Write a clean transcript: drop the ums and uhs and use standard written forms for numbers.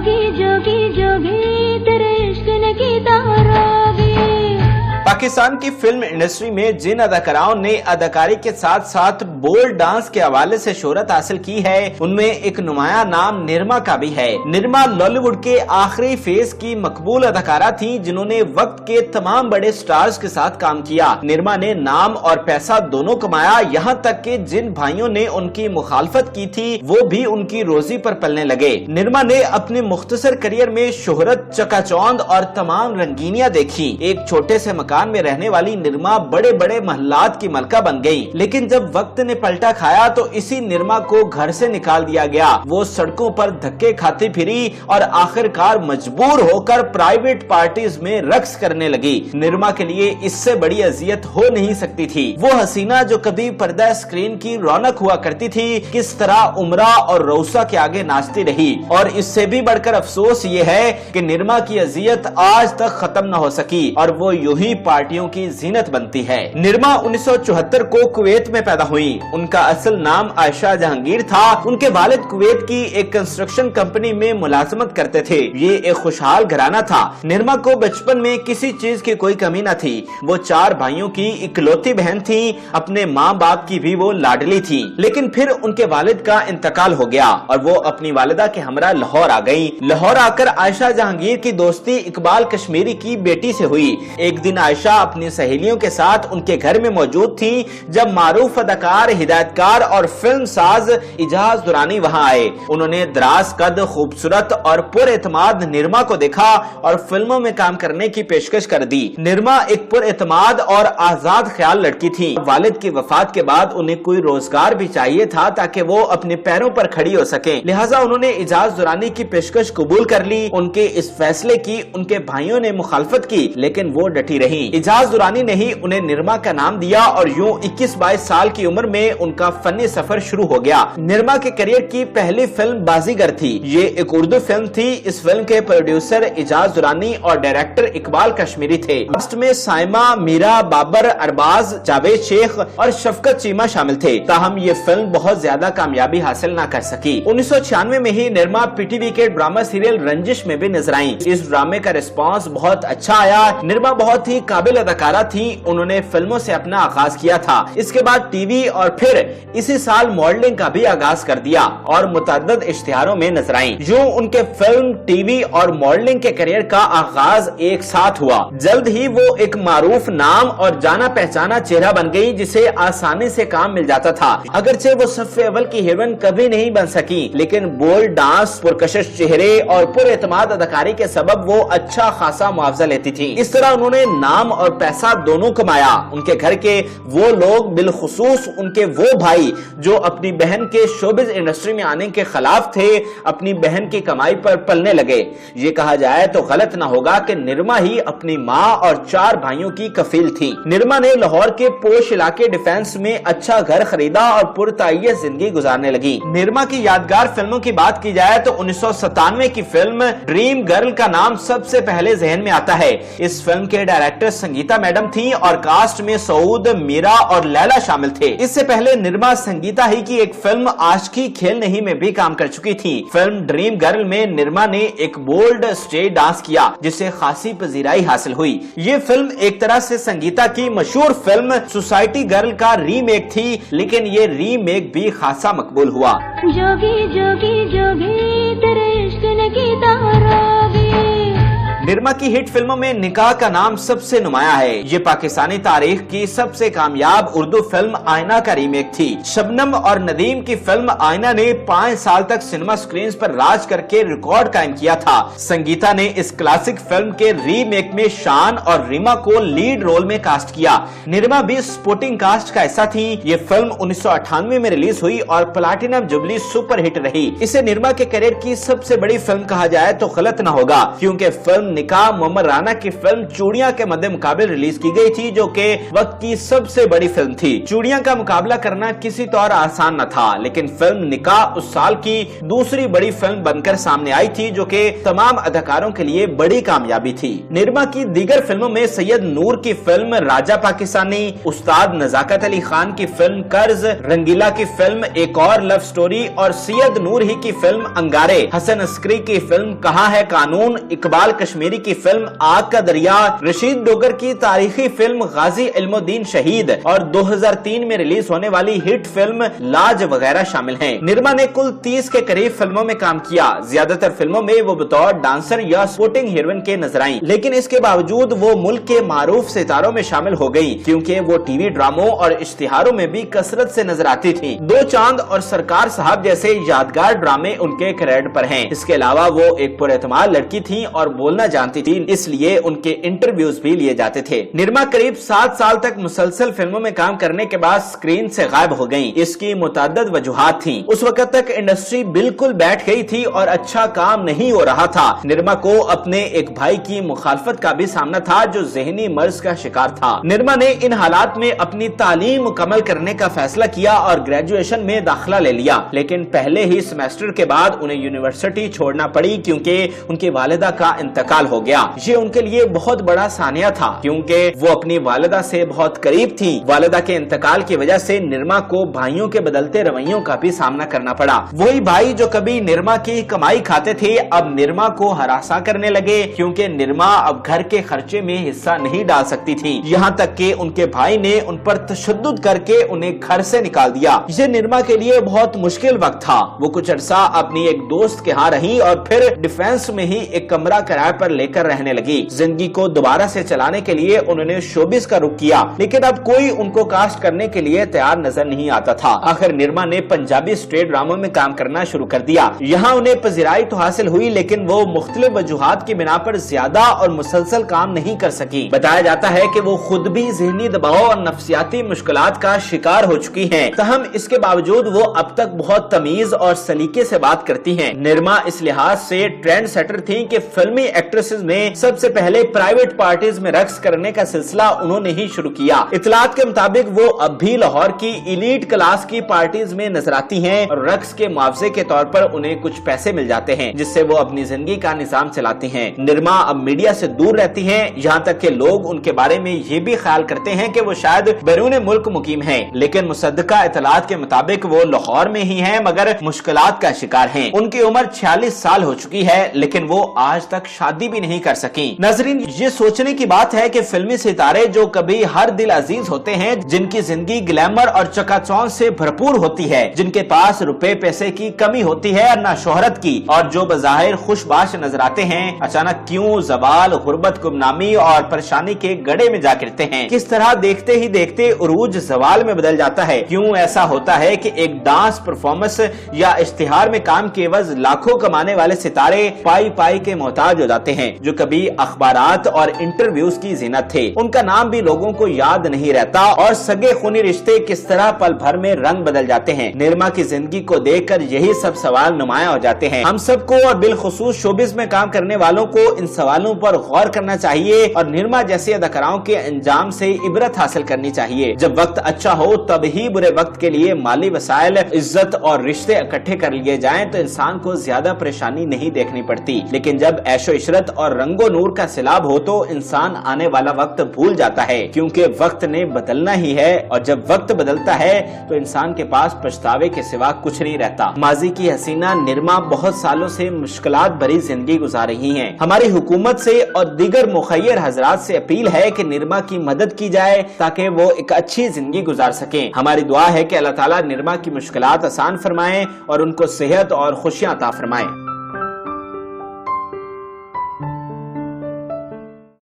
जोगी जोगी जोगी तेरे इश्क ने की तारोगी। पाकिस्तान की फिल्म इंडस्ट्री में जिन अदाकाराओं ने अदाकारी के साथ साथ बोल्ड डांस के हवाले से शोहरत हासिल की है, उनमें एक नुमाया नाम निरमा का भी है। निरमा लॉलीवुड के आखिरी फेज की मकबूल अदाकारा थी, जिन्होंने वक्त के तमाम बड़े स्टार्स के साथ काम किया। निरमा ने नाम और पैसा दोनों कमाया, यहाँ तक कि जिन भाइयों ने उनकी मुखालफत की थी वो भी उनकी रोजी पर पलने लगे। निरमा ने अपने मुख्तसर करियर में शोहरत, चकाचौंध और तमाम रंगीनियां देखी। एक छोटे से मकान में रहने वाली निरमा बड़े बड़े महलात की मलका बन गई, लेकिन जब वक्त ने पलटा खाया तो इसी निरमा को घर से निकाल दिया गया। वो सड़कों पर धक्के खाती फिरी और आखिरकार मजबूर होकर प्राइवेट पार्टीज में रक्स करने लगी। निरमा के लिए इससे बड़ी अजियत हो नहीं सकती थी। वो हसीना जो कभी पर्दा स्क्रीन की रौनक हुआ करती थी, किस तरह उमरा और रौसा के आगे नाचती रही। और इससे भी बढ़कर अफसोस ये है कि निरमा की अजियत आज तक खत्म न हो सकी और वो यूं ही पार्टियों की जीनत बनती है। निरमा 1974 को कुवैत में पैदा हुई। उनका असल नाम आयशा जहांगीर था। उनके वालिद कुवैत की एक कंस्ट्रक्शन कंपनी में मुलाजमत करते थे। ये एक खुशहाल घराना था। निरमा को बचपन में किसी चीज की कोई कमी न थी। वो 4 भाइयों की इकलौती बहन थी। अपने माँ बाप की भी वो लाडली थी। लेकिन फिर उनके वालिद का इंतकाल हो गया और वो अपनी वालिदा के हमरा लाहौर आ गई। लाहौर आकर आयशा जहांगीर की दोस्ती इकबाल कश्मीरी की बेटी से हुई। एक दिन आयशा अपनी सहेलियों के साथ उनके घर में मौजूद थी जब मारूफ अदाकार, हिदायतकार और फिल्म साज इजाज दुरानी वहां आए। उन्होंने दराज कद, खूबसूरत और पुरएतमाद निरमा को देखा और फिल्मों में काम करने की पेशकश कर दी। निरमा एक पुरएतमाद और आजाद ख्याल लड़की थी। वालिद की वफात के बाद उन्हें कोई रोजगार भी चाहिए था ताकि वो अपने पैरों पर खड़ी हो सके। लिहाजा उन्होंने इजाज दुरानी की पेशकश कबूल कर ली। उनके इस फैसले की उनके भाइयों ने मुखालफत की, लेकिन वो डटी रही। इजाज दुरानी ने ही उन्हें निरमा का नाम दिया और यूं 21-22 साल की उम्र में उनका फनी सफर शुरू हो गया। निरमा के करियर की पहली फिल्म बाजीगर थी। ये एक उर्दू फिल्म थी। इस फिल्म के प्रोड्यूसर इजाज दुरानी और डायरेक्टर इकबाल कश्मीरी थे। कास्ट में साइमा, मीरा, बाबर, अरबाज, जावेद शेख और शफकत चीमा शामिल थे। ताहम ये फिल्म बहुत ज्यादा कामयाबी हासिल न कर सकी। 1996 में ही निरमा पीटीवी के ड्रामा सीरियल रंजिश में भी नजर आई। इस ड्रामे का रिस्पांस बहुत अच्छा आया। निरमा बहुत ही काबिल अदाकारा थी। उन्होंने फिल्मों से अपना आगाज किया था। इसके बाद टीवी और फिर इसी साल मॉडलिंग का भी आगाज कर दिया और मुतअद्दिद इश्तिहारों में नजर आई। यूं उनके फिल्म, टीवी और मॉडलिंग के करियर का आगाज एक साथ हुआ। जल्द ही वो एक मारूफ नाम और जाना पहचाना चेहरा बन गई, जिसे आसानी से काम मिल जाता था। अगरचे वो सफ़े अव्वल की हीरोइन कभी नहीं बन सकी, लेकिन बोल्ड डांस, पुरकशिश चेहरे और पुरएतमाद अदाकारी के सबब वो अच्छा खासा मुआवजा लेती थी। इस तरह उन्होंने नाम और पैसा दोनों कमाया। उनके घर के वो लोग, बिलखुसूस उनके वो भाई जो अपनी बहन के शोबिज इंडस्ट्री में आने के खिलाफ थे, अपनी बहन की कमाई पर पलने लगे। ये कहा जाए तो गलत ना होगा कि निरमा ही अपनी माँ और 4 भाइयों की कफील थी। निरमा ने लाहौर के पोश इलाके डिफेंस में अच्छा घर खरीदा और पुरताइय्यत जिंदगी गुजारने लगी। निरमा की यादगार फिल्मों की बात की जाए तो 1997 की फिल्म ड्रीम गर्ल का नाम सबसे पहले जहन में आता है। इस फिल्म के डायरेक्टर संगीता मैडम थी और कास्ट में सऊद, मीरा और लैला शामिल थे। इससे पहले निरमा संगीता ही की एक फिल्म आशिकी खेल नहीं में भी काम कर चुकी थी। फिल्म ड्रीम गर्ल में निरमा ने एक बोल्ड स्टेज डांस किया, जिसे खासी पजीराई हासिल हुई। ये फिल्म एक तरह से संगीता की मशहूर फिल्म सोसाइटी गर्ल का रीमेक थी, लेकिन ये रीमेक भी खासा मकबूल हुआ। जोगी जोगी जोगी तेरे इश्क ने की तारोगी। निरमा की हिट फिल्मों में निकाह का नाम सबसे नुमाया है। ये पाकिस्तानी तारीख की सबसे कामयाब उर्दू फिल्म आईना का रीमेक थी। शबनम और नदीम की फिल्म आईना ने 5 साल तक सिनेमा स्क्रीन पर राज करके रिकॉर्ड कायम किया था। संगीता ने इस क्लासिक फिल्म के रीमेक में शान और रीमा को लीड रोल में कास्ट किया। निरमा भी सपोर्टिंग कास्ट का हिस्सा थी। ये फिल्म 1998 में रिलीज हुई और प्लाटिनम जुबली सुपर हिट रही। इसे निरमा के करियर की सबसे बड़ी फिल्म कहा जाए तो गलत न होगा, क्योंकि फिल्म निकाह मोहम्मद राना की फिल्म चूड़ियां के मद्दे मुकाबले रिलीज की गई थी, जो कि वक्त की सबसे बड़ी फिल्म थी। चूड़ियां का मुकाबला करना किसी तौर आसान न था, लेकिन फिल्म निकाह उस साल की दूसरी बड़ी फिल्म बनकर सामने आई थी, जो कि तमाम अदाकारों के लिए बड़ी कामयाबी थी। निरमा की दीगर फिल्मों में सैयद नूर की फिल्म राजा पाकिस्तानी, उस्ताद नजाकत अली खान की फिल्म कर्ज, रंगीला की फिल्म एक और लव स्टोरी और सैयद नूर ही की फिल्म अंगारे, हसन अस्करी की फिल्म कहाँ है कानून, इकबाल कश्मीरी की फिल्म आग का दरिया, रशीद डोगर की तारीखी फिल्म गाजी इल्मुद्दीन शहीद और 2003 में रिलीज होने वाली हिट फिल्म लाज वगैरह शामिल हैं। निरमा ने कुल 30 के करीब फिल्मों में काम किया। ज्यादातर फिल्मों में वो बतौर डांसर या सपोर्टिंग हीरोइन के नजर आई, लेकिन इसके बावजूद वो मुल्क के मारूफ सितारों में शामिल हो गई, क्योंकि वो टीवी ड्रामों और इश्तिहारों में भी कसरत से नजर आती थी। दो चांद और सरकार साहब जैसे यादगार ड्रामे उनके क्रेडिट पर हैं। इसके अलावा वो एक पुरएतमाद लड़की थी और बोलना जानती थी, इसलिए उनके इंटरव्यूज भी लिए जाते थे। निरमा करीब 7 साल तक मुसलसल फिल्मों में काम करने के बाद स्क्रीन से गायब हो गयी। इसकी मुतअद्दिद वजूहात थी। उस वक्त तक इंडस्ट्री बिल्कुल बैठ गई थी और अच्छा काम नहीं हो रहा था। निरमा को अपने एक भाई की मुखालफत का भी सामना था, जो ज़हनी मर्ज का शिकार था। निरमा ने इन हालात में अपनी तालीम मुकम्मल करने का फैसला किया और ग्रेजुएशन में दाखिला ले लिया, लेकिन पहले ही सेमेस्टर के बाद उन्हें यूनिवर्सिटी छोड़ना पड़ी, क्योंकि उनकी वालिदा का इंतकाल हो गया। ये उनके लिए बहुत बड़ा सानिया था, क्योंकि वो अपनी वालिदा से बहुत करीब थी। वालिदा के इंतकाल की वजह से निरमा को भाइयों के बदलते रवैयों का भी सामना करना पड़ा। वही भाई जो कभी निरमा की कमाई खाते थे, अब निरमा को हरासा करने लगे, क्योंकि निरमा अब घर के खर्चे में हिस्सा नहीं डाल सकती थी। यहाँ तक कि उनके भाई ने उन पर तशद्दुद करके उन्हें घर से निकाल दिया। ये निरमा के लिए बहुत मुश्किल वक्त था। वो कुछ अरसा अपनी एक दोस्त के यहाँ रही और फिर डिफेंस में ही एक कमरा किराए पर लेकर रहने लगी। जिंदगी को दोबारा से चलाने के लिए उन्होंने शोबिस का रुख किया, लेकिन अब कोई उनको कास्ट करने के लिए तैयार नजर नहीं आता था। आखिर निरमा ने पंजाबी स्ट्रीट ड्रामों में काम करना शुरू कर दिया। यहाँ उन्हें पजीराई तो हासिल हुई, लेकिन वो मुख्तलिफ वजूहात की बिना पर ज्यादा और मुसलसल काम नहीं कर सकी। बताया जाता है कि वो खुद भी ज़हनी दबाव और नफ्सियाती मुश्किलात का शिकार हो चुकी हैं। तहम इसके बावजूद वो अब तक बहुत तमीज और सलीके से बात करती हैं। निरमा इस लिहाज से ट्रेंड सेटर थी कि फिल्मी एक्ट्रेसेस में सबसे पहले प्राइवेट पार्टीज में रक्स करने का सिलसिला उन्होंने ही शुरू किया। इतलात के मुताबिक वो अब भी लाहौर की इलीट क्लास की पार्टीज में नजर आती हैं और रक्स के मुआवजे के तौर पर उन्हें कुछ पैसे मिल जाते हैं, जिससे वो अपनी जिंदगी का निजाम चलाती हैं। निरमा अब मीडिया से दूर रहती हैं, यहाँ तक कि लोग उनके बारे में ये भी ख्याल करते हैं कि वो शायद बैरून मुल्क मुकीम हैं, लेकिन मुसद्दका इतलात के मुताबिक वो लाहौर में ही हैं, मगर मुश्किलात का शिकार हैं। उनकी उम्र 46 साल हो चुकी है, लेकिन वो आज तक शादी भी नहीं कर सकी। नाज़रीन, ये सोचने की बात है कि फिल्मी सितारे जो कभी हर दिल अजीज होते हैं, जिनकी जिंदगी ग्लैमर और चकाचौंध से भरपूर होती है, जिनके पास रुपए पैसे की कमी होती है और ना शोहरत की, और जो बज़ाहिर खुशबाश नजर आते हैं, अचानक क्यों ज़वाल, गुर्बत, गुमनामी और परेशानी के गड्ढे में जा गिरते हैं। किस तरह देखते ही देखते उरूज ज़वाल में बदल जाता है। क्यों ऐसा होता है कि एक डांस परफॉर्मेंस या इश्तिहार में काम के एवज लाखों कमाने वाले सितारे पाई पाई के मोहताज हो जाते हैं, जो कभी अखबारात और इंटरव्यूज की जीनत थे। उनका नाम भी लोगों को याद नहीं रहता और सगे खूनी रिश्ते किस तरह पल भर में रंग बदल जाते हैं। निरमा की जिंदगी को देखकर यही सब सवाल नुमाया हो जाते हैं। हम सबको और बिलखुसूस शोबिस में काम करने वालों को इन सवालों पर गौर करना चाहिए और निरमा जैसी अदाकाराओं के अंजाम से इबरत हासिल करनी चाहिए। जब वक्त अच्छा हो तब ही बुरे वक्त के लिए माली वसाइल, इज्जत और रिश्ते इकट्ठे कर लिए जाएं तो इंसान को ज्यादा परेशानी नहीं देखनी पड़ती, लेकिन जब ऐशो इशरत और रंगो नूर का सैलाब हो तो इंसान आने वाला वक्त भूल जाता है, क्योंकि वक्त ने बदलना ही है और जब वक्त बदलता है तो इंसान के पास पछतावे के सिवा कुछ नहीं रहता। माजी की हसीना निरमा बहुत सालों से मुश्किलात भरी जिंदगी गुजार रही हैं। हमारी हुकूमत से और दीगर मुखय्यर हजरात से अपील है कि निरमा की मदद की जाए ताकि वो एक अच्छी जिंदगी गुजार सकें। हमारी दुआ है कि अल्लाह ताला निरमा की मुश्किलात आसान फरमाए और उनको सेहत और खुशियां अता फरमाए।